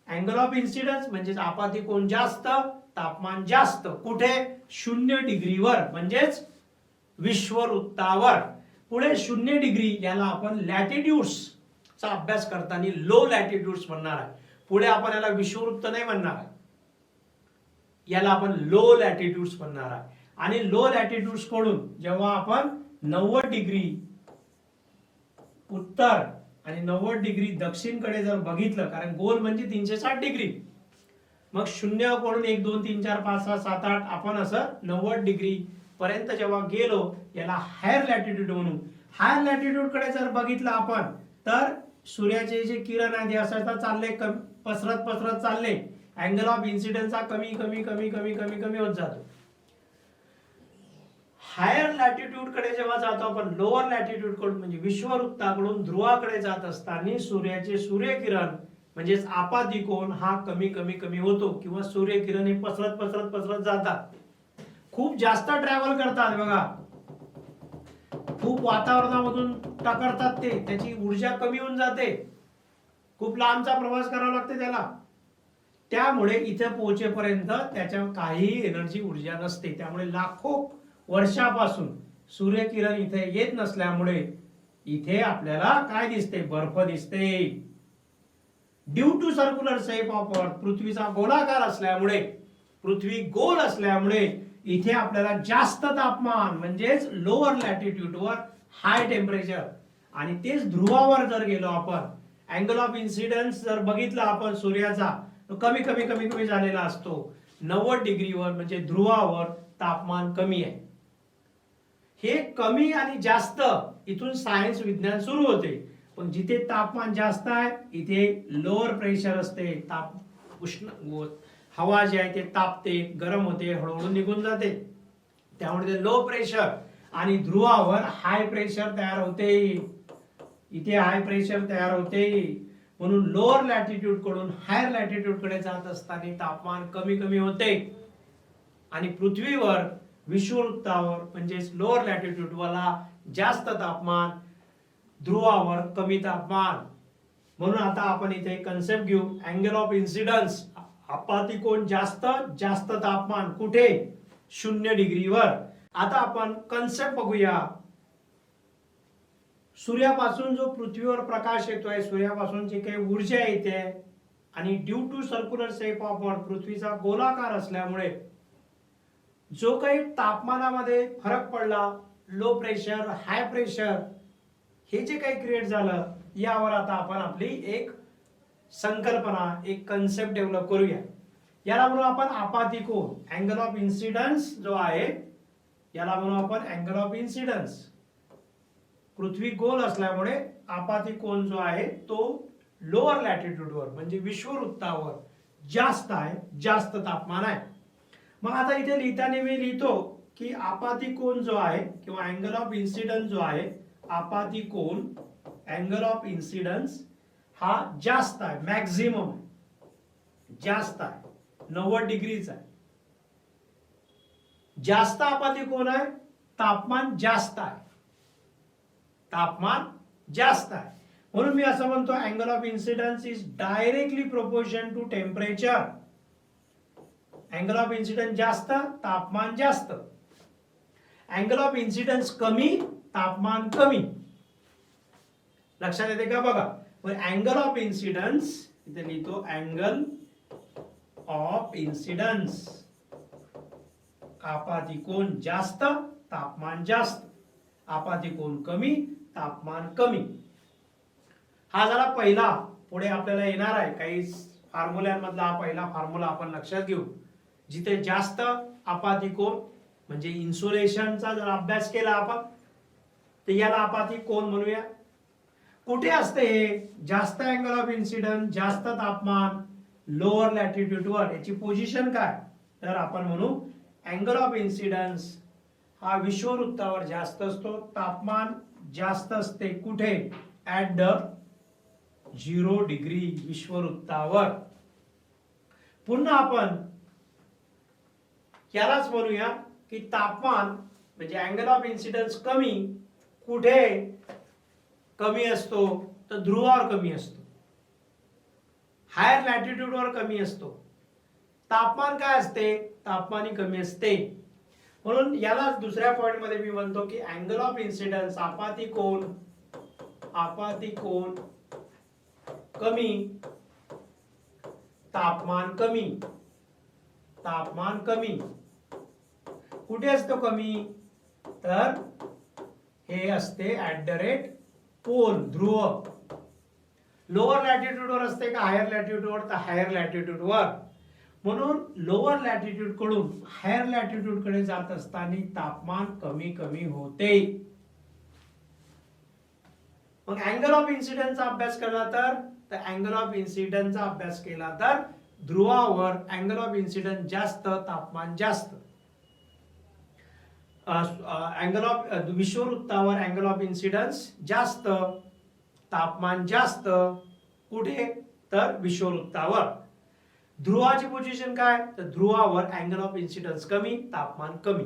अँगल ऑफ इन्सिडन्स म्हणजे आपाती कोन जास्त, तापमान जास्त. कुठे? 0 डिग्रीवर म्हणजेच विश्ववृत्तावर. पुढे 0 डिग्री याला आपण लॅटिट्यूड्स चा अभ्यास करताना लो लॅटिट्यूड्स म्हणणार आहे. पुढे आपण याला विश्ववृत्त नाही म्हणणार आहे, याला आपण लो लॅटिट्यूड्स म्हणणार आहे. आणि लो लॅटिट्यूड्स कडून जेव्हा आपण 90 डिग्री उत्तर आणि 90 डिग्री दक्षिणकडे जर बघितलं, कारण गोल म्हणजे 360 डिग्री, मग 0 कडून 1 2 3 4 5 6 7 8 आपण असं 90 डिग्री पर्यंत जेव्हा गेलो याला हायर लॅटिट्यूड म्हणू. हायर लॅटिट्यूड कडे जर बघितलं आपण तर सूर्याचे जे किरण आहे ते असं चालले पसरत पसरत चालले. अँगल ऑफ इन्सिडन्स हा कमी कमी कमी कमी कमी कमी होत जातो. हायर लॅटिट्यूड कडे जेव्हा जातो आपण, लोअर लॅटिट्यूड कडून म्हणजे विश्ववृत्ताकडून ध्रुवाकडे जात असताना सूर्याचे सूर्यकिरण म्हणजेच आपाती कोन हा कमी कमी कमी होतो, किंवा सूर्यकिरण हे पसरत पसरत पसरत जातात, खूप जास्त ट्रॅव्हल करतात. बघा, खूप वातावरणामधून टकरतात ते, त्याची ऊर्जा कमी होऊन जाते, खूप लांबचा प्रवास करावा लागते त्याला. त्यामुळे इथे पोहोचेपर्यंत त्याच्या काही एनर्जी ऊर्जा नसते. त्यामुळे लाखो वर्षापासून सूर्यकिरण इथे येत नसल्यामुळे इथे आपल्याला काय दिसते? बर्फ दिसते. Due to circular shape of earth, पृथ्वीचा गोलाकार असल्यामुळे, पृथ्वी गोल असल्यामुळे इथे आपल्याला जास्त तापमान म्हणजेच लोअर लॅटिट्यूडवर हाय टेम्परेचर. आणि तेच ध्रुवावर जर गेलो आपण, अँगल ऑफ इन्सिडन्स जर बघितला आपण सूर्याचा, तो कमी कमी कमी कमी झालेला असतो. 90 डिग्रीवर म्हणजे ध्रुवावर तापमान कमी आहे. हे कमी आणि जास्त इथून सायन्स विज्ञान सुरू होते. पण जिथे तापमान जास्त आहे इथे लोअर प्रेशर असते, उष्ण हवा जी आहे ते तापते, गरम होते, हळूहळू निघून जाते. त्यामुळे ते लो प्रेशर, आणि ध्रुवावर हाय प्रेशर तयार होते. इथे हाय प्रेशर तयार होते. म्हणून लोअर लॅटिट्यूड कडून हायर लॅटिट्यूड कडे जात असताना तापमान कमी कमी होते. आणि पृथ्वीवर विषुववृत्तावर म्हणजेच लोअर लॅटिट्यूड वाला जास्त तापमान, ध्रुवावर कमी तापमान. म्हणून आता आपण इथे कन्सेप्ट घेऊ, अँगल ऑफ इन्सिडन्स, आपाती कोन जास्त, जास्त तापमान कुठे? 0 डिग्रीवर. आता आपण कन्सेप्ट बघूया. सूर्यापासून जो पृथ्वीवर प्रकाश येतोय, सूर्यापासून जी काही ऊर्जा येते, आणि due to circular shape of earth, पृथ्वीचा गोलाकार असल्यामुळे जो काही तापमानामध्ये फरक पडला, लो प्रेशर, हाय प्रेशर, हे जे काही क्रिएट झालं, यावर आता आपण आपली एक संकल्पना, एक कन्सेप्ट डेव्हलप करूया. याला म्हणू आपण आपाती कोन, अँगल ऑफ इन्सिडन्स जो आहे याला म्हणू आपण अँगल ऑफ इन्सिडन्स. पृथ्वी गोल असल्यामुळे आपाती कोन जो आहे तो लोअर लॅटिट्यूडवर म्हणजे विश्ववृत्तावर जास्त आहे, जास्त तापमान आहे. मग आता इथे लिहिताना मी लिहितो की आपाती कोन जो आहे किंवा अँगल ऑफ इन्सिडन्स जो आहे, आपाती कोन, अँगल ऑफ इन्सिडन्स हा जास्त आहे, मॅक्झिमम जास्त आहे, 90 डिग्रीचा आहे. जास्त आपाती कोन आहे, तापमान जास्त आहे, तापमान जास्त आहे. म्हणून मी असं म्हणतो angle of incidence is directly proportion to temperature. Angle of incidence जास्त, तापमान जास्त. अँगल ऑफ इन्सिडन्स कमी, तापमान कमी. लक्षात येते का? बघा, अँगल ऑफ इन्सिडन्स इथे लिहितो, अँगल ऑफ इन्सिडन्स, आपाती कोन जास्त, तापमान जास्त. आपाती कोन कमी, तापमान कमी. हा झाला पहिला. पुढे आपल्याला येणार आहे काही फॉर्म्युल्यांमधला हा पहिला फॉर्म्युला आपण लक्षात घेऊ. जिथे जास्त आपाती कोन म्हणजे इन्सुलेशनचा जर अभ्यास केला आपण तर याला आपाती कोन म्हणूया. कुठे असते हे? जास्त अँगल ऑफ इन्सिडन्स, जास्त तापमान लोअर लॅटिट्यूड वर. याची पोझिशन काय? तर आपण म्हणू अँगल ऑफ इन्सिडन्स हा विषुववृत्तावर जास्त असतो, तापमान जास्त असते कुठे? ऍट द 0 डिग्री विषुववृत्तावर. पुन्हा आपण यालाच म्हणूया की तापमान म्हणजे अँगल ऑफ इन्सिडन्स कमी कुठे कमी असतो? तर ध्रुवावर कमी असतो, हायर लॅटिट्यूड वर कमी असतो. तापमान काय असते? तापमानी कमी असते. म्हणून याला दुसऱ्या पॉइंट मध्ये मी म्हणतो की अँगल ऑफ इन्सिडन्स आपाती कोन कमी, तापमान कमी. कुठे असतो कमी? तर हे असते ऍट द रेट पोल, ध्रुव. लोअर लॅटिट्यूड वर असते का हायर लॅटिट्यूड वर? तर हायर लॅटिट्यूड वर. म्हणून लोअर लॅटिट्यूड कडून हायर लॅटिट्यूड कडे जात असताना तापमान कमी कमी होते. मग अँगल ऑफ इन्सिडन्सचा अभ्यास केला तर अँगल ऑफ इन्सिडन्सचा अभ्यास केला तर ध्रुवावर अँगल ऑफ इन्सिडन्स जास्त, तापमान जास्त. अँगल ऑफ विषुववृत्तावर अँगल ऑफ इन्सिडन्स जास्त, तापमान जास्त. कुठे? तर विषुववृत्तावर. ध्रुवाची पोझिशन काय? तर ध्रुवावर अँगल ऑफ इन्सिडन्स कमी, तापमान कमी.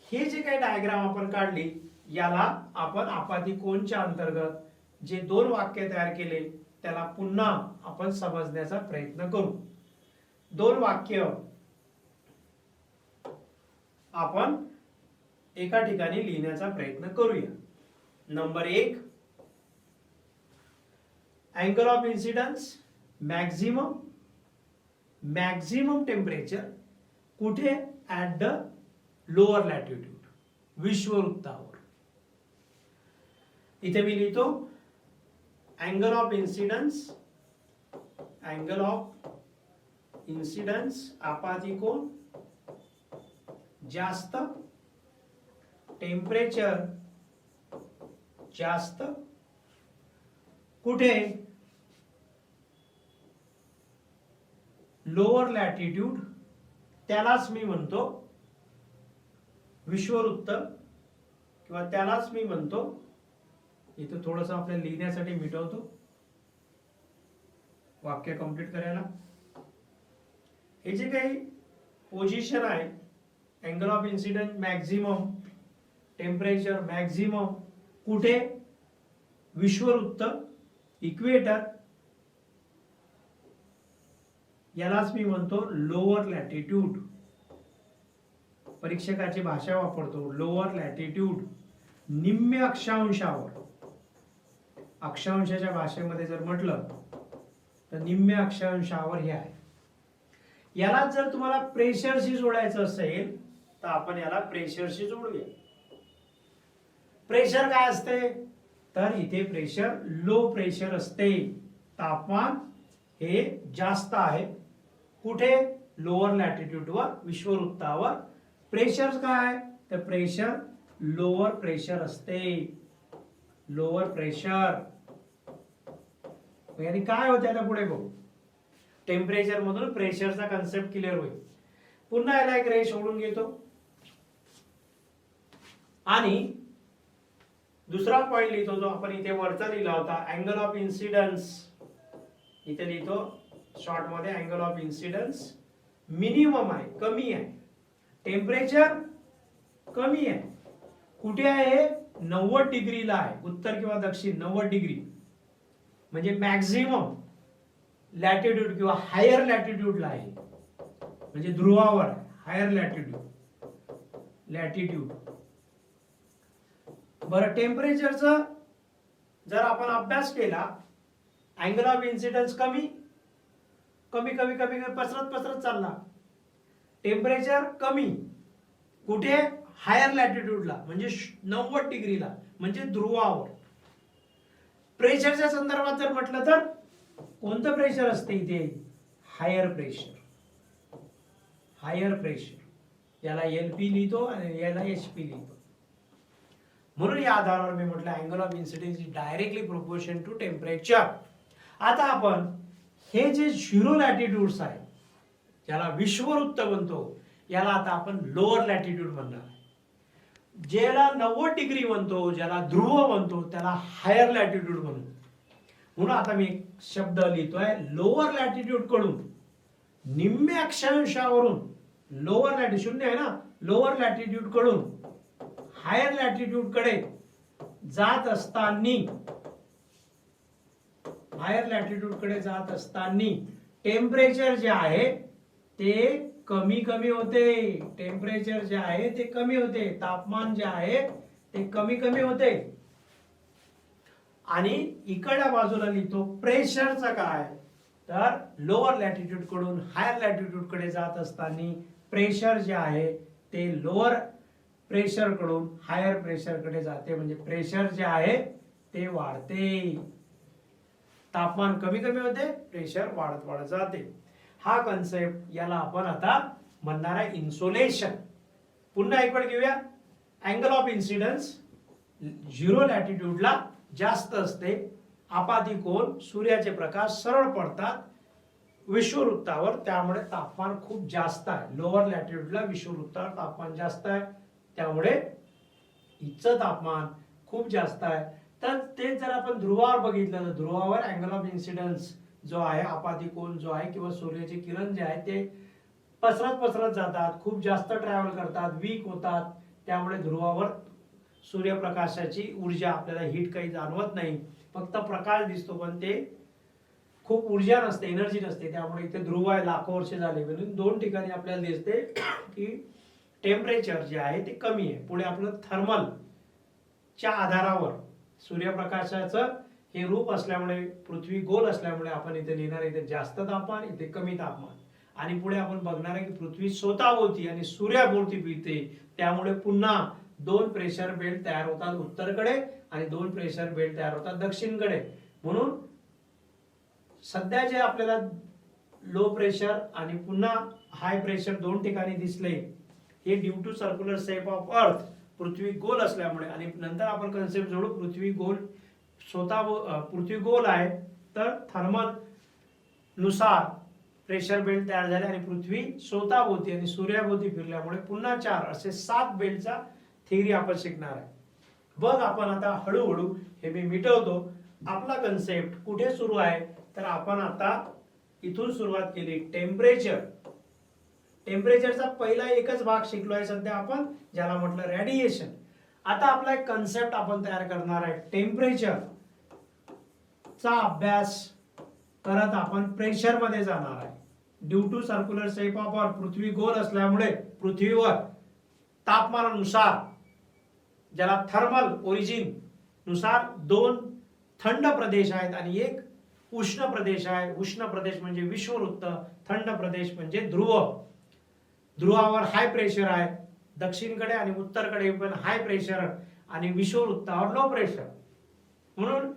हे जे काही डायग्राम आपण काढली याला आपण आपाती कोनच्या अंतर्गत जे दोन वाक्य तयार केले त्याला पुन्हा आपण समजण्याचा प्रयत्न करू. दोन वाक्य आपण एका ठिकाणी लिहिण्याचा प्रयत्न करूया. Number 1, angle of incidence maximum temperature कुठे? ऍट द लोअर लॅटिट्यूड, विषुववृत्तावर. इथे मी लिहितो अँगल ऑफ इन्सिडन्स आपाती कोन जास्त, टेम्परेचर जास्त. कुठे? लोअर लॅटिट्यूड, त्यालाच मी म्हणतो विषुववृत्त किंवा त्यालाच मी म्हणतो. इथं थोडंसं आपल्याला लिहिण्यासाठी मिटवतो वाक्य कंप्लीट करायला. हे जे काही पोझिशन आहे angle of incidence maximum, temperature maximum. कुठे? विषुववृत्त, इक्वेटर. यालाच मी म्हणतो लोअर लॅटिट्यूड. परीक्षकाची भाषा वापरतो लोअर लॅटिट्यूड, निम्न अक्षांशावर. अक्षांशाच्या भाषेमध्ये जर म्हटलं तर निम्न अक्षांशावर हे आहे. याला जर तुम्हाला प्रेशरशी जोडायचं असेल तर आपण याला प्रेशरशी जोडूया. प्रेशर काय असते? तर इथे प्रेशर लो प्रेशर असते. तापमान हे जास्त आहे. कुठे? लोअर लॅटिट्यूड वर, विषुववृत्तावर. प्रेशर काय? तर प्रेशर लोअर प्रेशर असते, लोअर प्रेशर. यानी काय होते आता पुढे बघू. टेम्परेचर मधून प्रेशरचा कन्सेप्ट क्लिअर होईल. पुन्हा याला एक रे सोडून घेतो आणि दुसरा पॉइंट लिहितो जो आपण इथे वरचा लिहिला होता अँगल ऑफ इन्सिडन्स. इथे लिहितो शॉर्ट मध्ये अँगल ऑफ इन्सिडन्स मिनिमम आहे, कमी आहे. टेम्परेचर कमी आहे. कुठे आहे? 90 डिग्रीला आहे, उत्तर किंवा दक्षिण 90 डिग्री. म्हणजे मॅक्झिमम लॅटिट्यूड किंवा हायर लॅटिट्यूडला आहे, म्हणजे ध्रुवावर हायर लॅटिट्यूड. बरं, टेम्परेचरचा जर आपण अभ्यास केला अँगल ऑफ इन्सिडन्स कमी कमी कमी कमी पसरत चालला. टेम्परेचर कमी कुठे? हायर लॅटिट्यूडला म्हणजे 90 डिग्रीला म्हणजे ध्रुवावर. प्रेशरच्या संदर्भात जर म्हटलं तर कोणतं प्रेशर असते इथे? Higher pressure. हायर प्रेशर याला LP लिहितो आणि याला HP लिहितो. म्हणून या आधारावर मी म्हटलं angle of incidence is directly proportion to temperature. आता आपण हे जे 0 लॅटिट्यूड्स आहेत ज्याला विषुववृत्त म्हणतो याला आता आपण लोअर लॅटिट्यूड म्हणणार आहे. ज्याला 90 डिग्री म्हणतो, ज्याला ध्रुव म्हणतो त्याला हायर लॅटिट्यूड म्हणू. म्हणून आता मी एक शब्द लिहितोय, लोअर लॅटिट्यूड कडून निम्म्या अक्षांशावरून लोअर लॅटिट्यूड 0 आहे ना, लोअर लॅटिट्यूड कडून हायर लॅटिट्यूड कडे जात असताना टेम्परेचर जे आहे ते कमी कमी होते. टेम्परेचर जे आहे ते कमी होते, तापमान जे आहे ते कमी कमी होते. आणि इकडल्या बाजूला लिहितो प्रेशरचं काय, तर लोअर लॅटिट्यूड कडून हायर लॅटिट्यूड कडे जात असताना प्रेशर जे आहे ते लोअर प्रेशर कडून हायर प्रेशर कडे जाते. म्हणजे प्रेशर जे आहे ते वाढते, तापमान कमी कमी होते, प्रेशर वाढत वाढत जाते. हा कन्सेप्ट याला आपण आता म्हणणार आहे इन्सोलेशन. पुन्हा एक वेळ घेऊया. अँगल ऑफ इन्सिडन्स 0 लॅटिट्यूडला जास्त असते. आपाती कोन सूर्याचे प्रकाश सरळ पडतात विषुववृत्तावर, त्यामुळे तापमान खूप जास्त आहे. लोअर लॅटिट्यूडला विषुववृत्तावर तापमान जास्त आहे, त्यामुळे इथचं तापमान खूप जास्त आहे. तर ते जर आपण ध्रुवावर बघितलं तर ध्रुवावर अँगल ऑफ इन्सिडन्स जो आहे, आपाती कोन जो आहे किंवा सूर्याचे किरण जे आहे ते पसरत जातात, खूप जास्त ट्रॅव्हल करतात, वीक होतात. त्यामुळे ध्रुवावर सूर्यप्रकाशाची ऊर्जा आपल्याला हीट काही जाणवत नाही, फक्त प्रकाश दिसतो, पण ते खूप ऊर्जा नसते, एनर्जी नसते. त्यामुळे इथे ध्रुव आहे लाखो वर्ष झाले म्हणून 2 ठिकाणी आपल्याला दिसते की टेम्परेचर जे आहे ते कमी आहे. पुढे आपलं थर्मल च्या आधारावर सूर्यप्रकाशाचं हे रूप असल्यामुळे, पृथ्वी गोल असल्यामुळे आपण इथे लिहिणार इथे जास्त तापमान, इथे कमी तापमान. आणि पुढे आपण बघणार आहे की पृथ्वी स्वतःभोवती आणि सूर्याभोवती फिरते, त्यामुळे पुन्हा 2 प्रेशर बेल्ट तयार होतात उत्तरकडे आणि 2 प्रेशर बेल्ट तयार होतात दक्षिणकडे. म्हणून सध्या जे आपल्याला लो प्रेशर आणि पुन्हा हाय प्रेशर 2 ठिकाणी दिसले, हे due to circular shape of earth, पृथ्वी गोल असल्यामुळे. आणि नंतर आपण कन्सेप्ट जोडू, पृथ्वी गोल आहे तर थर्मल नुसार प्रेशर बेल्ट तयार झाले आणि पृथ्वी स्वतःभोवती आणि सूर्याभोवती फिरल्यामुळे पुन्हा 4 असे 7 बेल्टचा थिअरी आपण शिकणार आहे. बघ आपण आता हळूहळू हे मी मिटवतो. आपला कन्सेप्ट कुठे सुरू आहे तर आपण आता इथून सुरुवात केली. टेम्परेचरचा पहिला एकच भाग शिकलोय सध्या आपण, ज्याला म्हटलं रेडिएशन. आता आपला एक कन्सेप्ट आपण तयार करणार आहे. टेम्परेचर चा अभ्यास करत आपण प्रेशर मध्ये जाणार आहे. Due to circular shape of earth, पृथ्वी गोल असल्यामुळे पृथ्वीवर तापमानानुसार, ज्याला थर्मल ओरिजिन नुसार 2 थंड प्रदेश आहेत आणि एक उष्ण प्रदेश आहे. उष्ण प्रदेश म्हणजे विषुववृत्त, थंड प्रदेश म्हणजे ध्रुव. ध्रुवावर हाय प्रेशर आहे दक्षिणकडे आणि उत्तरकडे पण हाय प्रेशर आणि विषुववृत्तावर लो प्रेशर. म्हणून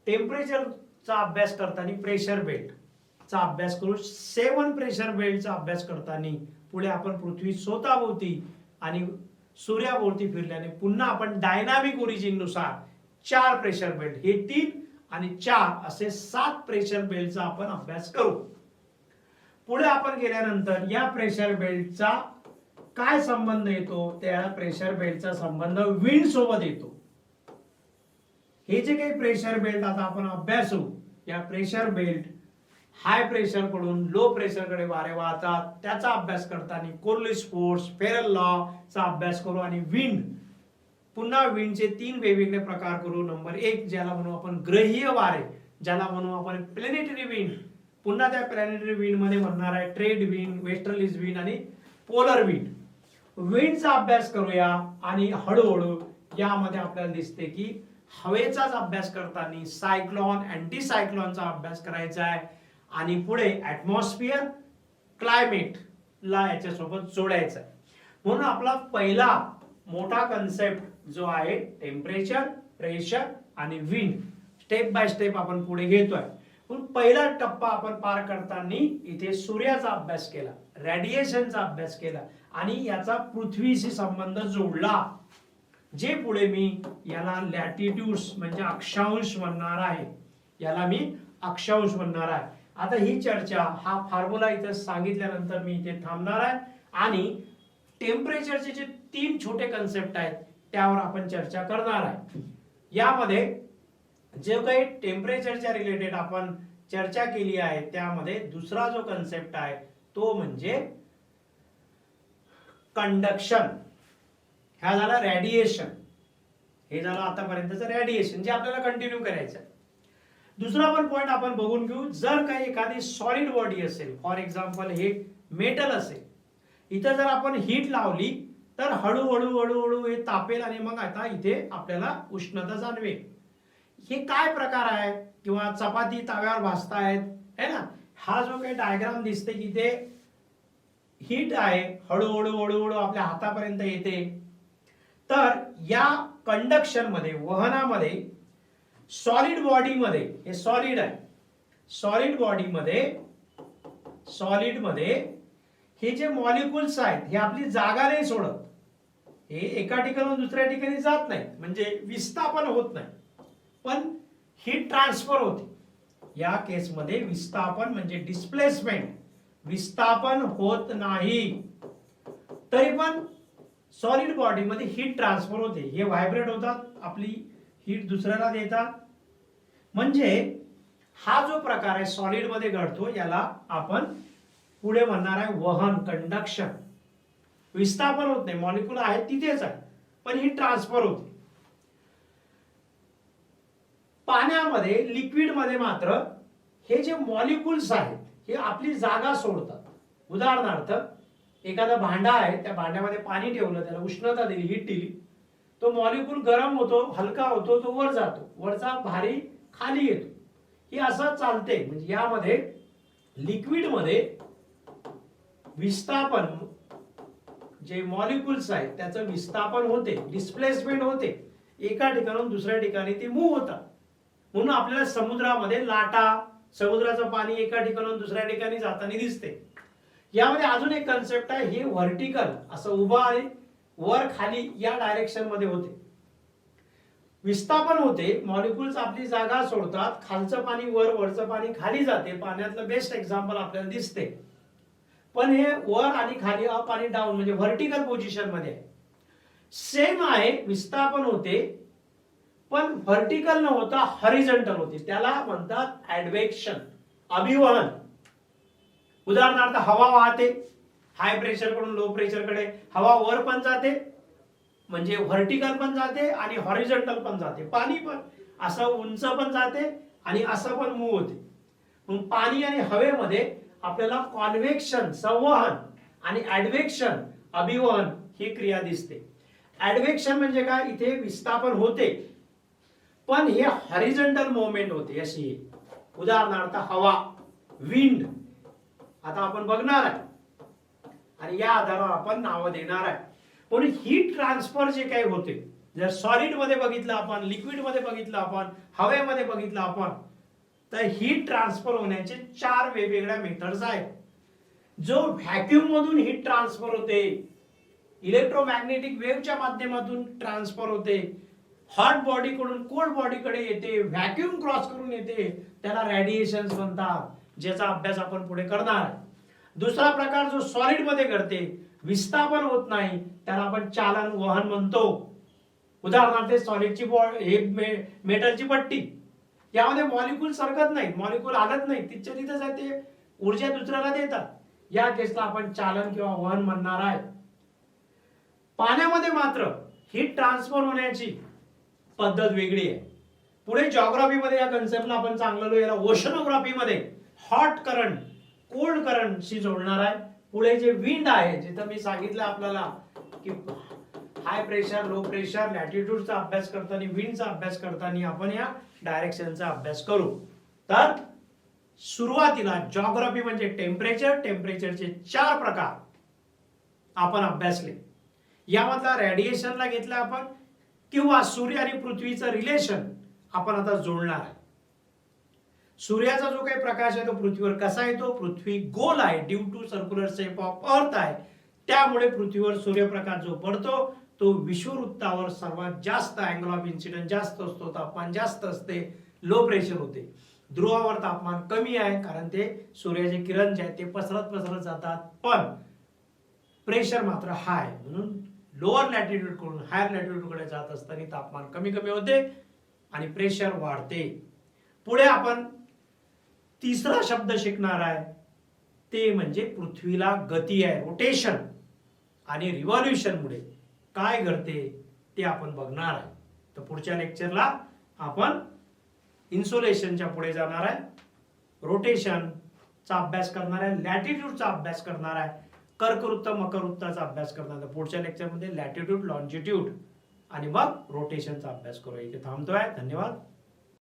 टेम्परेचरचा अभ्यास करताना प्रेशर बेल्ट चा अभ्यास करू. 7 प्रेशर बेल्टचा अभ्यास करताना पुढे आपण पृथ्वी स्वतःभोवती आणि सूर्याभोवती फिरल्याने पुन्हा आपण डायनामिक ओरिजिन नुसार 4 प्रेशर बेल्ट, हे 3 आणि 4 असे 7 प्रेशर बेल्टचा आपण अभ्यास करू. पुढे आपण गेल्यानंतर या प्रेशर बेल्टचा काय संबंध येतो, त्या प्रेशर बेल्टचा संबंध विंड सोबत येतो. हे जे काही प्रेशर बेल्ट आता आपण अभ्यासू, या प्रेशर बेल्ट हाय प्रेशर कडून लो प्रेशर कडे वारे वाहतात, त्याचा अभ्यास करताना कोर्लिस फोर्स, फेरल लॉ चा अभ्यास करू. आणि विंड, पुन्हा विंडचे 3 वेगवेगळे प्रकार करू. नंबर 1 ज्याला म्हणू आपण ग्रहीय वारे, ज्याला म्हणू आपण प्लॅनेटरी विंड. पुन्हा त्या प्लॅनेटरी विंड मध्ये म्हणणार आहे ट्रेड विंड, वेस्टर्लीज विंड आणि पोलर विंड. विंडचा अभ्यास करूया आणि हळूहळू यामध्ये आपल्याला दिसते की हवेचाच अभ्यास करताना सायक्लॉन, अँटी सायक्लॉनचा अभ्यास करायचा आहे आणि पुढे ऍटमॉस्फिअर, क्लायमेट ला याच्यासोबत जोडायचं आहे. म्हणून आपला पहिला मोठा कन्सेप्ट जो आहे टेम्परेचर, प्रेशर आणि विंड, स्टेप बाय स्टेप आपण पुढे घेतोय. पण पहिला टप्पा आपण पार करताना इथे सूर्याचा अभ्यास केला, रेडिएशनचा अभ्यास केला आणि याचा पृथ्वीशी संबंध जोडला, जे पुढे मी याला लॅटिट्यूड्स म्हणजे अक्षांश म्हणणार आहे, याला मी अक्षांश म्हणणार आहे. आता ही चर्चा, हा फॉर्म्युला इथे सांगितल्यानंतर मी इथे थांबणार आहे आणि टेम्परेचरचे जे 3 छोटे कन्सेप्ट आहेत त्यावर आपण चर्चा करणार आहे. यामध्ये जे काही टेम्परेचरच्या रिलेटेड आपण चर्चा केली आहे त्यामध्ये दुसरा जो कन्सेप्ट आहे तो म्हणजे कंडक्शन. हा झाला रेडिएशन, हे झालं आतापर्यंतचं रेडिएशन जे आपल्याला कंटिन्यू करायचं. दुसरा पण पॉइंट आपण बघून घेऊ. जर काही एखादी सॉलिड बॉडी असेल, फॉर एक्झाम्पल हे मेटल असेल, इथं जर आपण हीट लावली तर हळूहळू हळूहळू हे तापेल आणि मग आता इथे आपल्याला उष्णता जाणवेल. हे काय प्रकार आहे, किंवा चपाती तव्यावर भाजतायत है ना, हा जो काही डायग्राम दिसते की ते हीट आहे, हळूहळू हळूहळू आपल्या हातापर्यंत येते. तर या कंडक्शन मध्ये, वहनामध्ये, सॉलिड बॉडी मध्ये, हे सॉलिड आहे, सॉलिड बॉडी मध्ये हे जे मॉलिक्युल्स आहेत हे आपली जागा नाही सोडत, हे एका ठिकाणाहून दुसऱ्या ठिकाणी जात नाही, म्हणजे विस्थापन होत नाही, पण हीट ट्रान्सफर होते. या केसमध्ये विस्थापन म्हणजे डिस्प्लेसमेंट, विस्थापन होत नाही, तरी पण सॉलिड बॉडी मध्ये हीट ट्रान्सफर होते, हे व्हायब्रेट होतात, आपली हीट दुसऱ्याला देतात. म्हणजे हा जो प्रकार आहे सॉलिड मध्ये घडतो याला आपण पुढे म्हणणार आहे वहन, कंडक्शन. विस्थापन होत नाही, मॉलिक्यूल आहे तिथेच आहे, पण हीट ट्रान्सफर होते. पाण्यामध्ये, लिक्विड मध्ये मात्र हे जे मॉलिक्युल्स आहेत हे आपली जागा सोडतात. उदाहरणार्थ एखादा भांडा आहे, त्या भांड्यामध्ये पाणी ठेवलं, त्याला उष्णता दिली, हीट दिली, तो मॉलिक्यूल गरम होतो, हलका होतो, तो वर जातो, वरचा भारी खाली येतो. हे असं चालते. म्हणजे यामध्ये लिक्विड मध्ये विस्थापन, जे मॉलिक्युल्स आहेत त्याचं विस्थापन होते, डिस्प्लेसमेंट होते, एका ठिकाणाहून दुसऱ्या ठिकाणी ते मूव्ह होतात. म्हणून आपल्याला समुद्रामध्ये लाटा, समुद्राचं पाणी एका ठिकाणाहून दुसऱ्या ठिकाणी जाताना दिसते. यामध्ये अजून एक कन्सेप्ट आहे, हे व्हर्टिकल, असं उभा आहे, वर खाली या डायरेक्शन मध्ये होते, विस्थापन होते, मॉलिक्युल्स आपली जागा सोडतात, खालचं पाणी वर, वरचं पाणी खाली जाते. पाण्यातलं बेस्ट एक्झाम्पल आपल्याला दिसते. पण हे वर आणि खाली, अप आणि डाऊन, म्हणजे व्हर्टिकल पोझिशन मध्ये सेम आहे, विस्थापन होते, पण व्हर्टिकल न होता हॉरिझॉन्टल होते, त्याला म्हणतात ऍडव्हेक्शन, अभिवहन. उदाहरणार्थ हवा वाहते, हाय प्रेशर कडून लो प्रेशर कडे हवा वर पण जाते, म्हणजे व्हर्टिकल पण जाते आणि हॉरिझॉन्टल पण जाते. पाणी पण असं उंच पण जाते आणि असं पण मूव्ह होते. मग पाणी आणि हवेमध्ये आपल्याला कॉन्व्हेक्शन, संवहन, आणि ऍडव्हेक्शन, अभिवहन ही क्रिया दिसते. ऍडव्हेक्शन म्हणजे काय, इथे विस्थापन होते पण हे हॉरिझॉन्टल मूवमेंट होते अशी. उदाहरणार्थ हवा, विंड, आता आपण बघणार आहे आणि या आधारावर आपण नाव देणार आहे. म्हणून हीट ट्रान्सफर जे काही होते, जर सॉलिड मध्ये बघितलं आपण, लिक्विड मध्ये बघितलं आपण, हवेमध्ये बघितलं आपण, तर हीट ट्रान्सफर होण्याचे 4 वेगवेगळ्या मेथड्स आहेत. जो व्हॅक्यूम मधून हीट ट्रान्सफर होते, इलेक्ट्रोमॅग्नेटिक वेव्हच्या माध्यमातून ट्रान्सफर होते, हॉट बॉडी कडून कोल्ड बॉडीकडे येते, व्हॅक्यूम क्रॉस करून येते, त्याला रेडिएशन म्हणतात, ज्याचा अभ्यास आपण पुढे करणार आहे. दुसरा प्रकार जो सॉलिड मध्ये घडते, विस्थापन होत नाही, त्याला आपण चालन, वहन म्हणतो. उदाहरणार्थ सॉलिडची मेटलची पट्टी, यामध्ये मॉलिक्यूल सरकत नाही, मॉलिक्यूल आलत नाही, तिथच्या तिथेच आहे, ते ऊर्जा दुसऱ्याला देतात. या केसला आपण चालन किंवा वहन म्हणणार आहे. पाण्यामध्ये मात्र हीट ट्रान्सफर होण्याची पद्धत वेगळी आहे. पुढे जिओग्राफी मध्ये या कन्सेप्टला आपण चांगलं याला ओशनोग्राफी मध्ये हॉट करंट, कोल्ड करंट शी जोडणार आहे. पुढे जे विंड आहे, जिथं मी सांगितलं आपल्याला की हाय प्रेशर, लो प्रेशर, लॅटिट्यूडचा अभ्यास करताना, विंडचा अभ्यास करताना आपण या डायरेक्शनचा अभ्यास करू. तर सुरुवातीला जिओग्राफी म्हणजे टेम्परेचर, टेम्परेचरचे 4 प्रकार आपण अभ्यासले. यामधला रेडिएशनला घेतलं आपण, किंवा सूर्य आणि पृथ्वीचं रिलेशन आपण आता जोडणार आहे. सूर्याचा जो काही प्रकाश आहे तो पृथ्वीवर कसा येतो, पृथ्वी गोल आहे due to circular shape of earth आहे, त्यामुळे पृथ्वीवर सूर्यप्रकाश जो पडतो तो विषुववृत्तावर सर्वात जास्त अँगल ऑफ इन्सिडेंट जास्त असतो, तापमान जास्त असते, लो प्रेशर होते. ध्रुवावर तापमान कमी आहे कारण ते सूर्याचे किरण जे आहेत ते पसरत पसरत जातात, पण प्रेशर मात्र हाय, म्हणून लोअर लॅटिट्यूड कडून हायर लॅटिट्यूड कडे जात असताना तापमान कमी कमी होते आणि प्रेशर वाढते. पुढे आपण तिसरा शब्द शिकणार आहे, ते म्हणजे पृथ्वीला गती आहे, रोटेशन आणि रिव्हॉल्युशन मुळे काय घडते ते आपण बघणार आहे. तर पुढच्या लेक्चरला आपण इन्सोलेशनच्या पुढे जाणार आहे, रोटेशनचा अभ्यास करणार आहे, लॅटिट्यूडचा अभ्यास करणार आहे, कर्कवृत्त मकरवृत्ताचा अभ्यास करणार आहे. पुढच्या लेक्चरमध्ये लॅटिट्यूड, लॉन्जिट्यूड आणि मग रोटेशनचा अभ्यास करूया. इथे थांबतोय. धन्यवाद.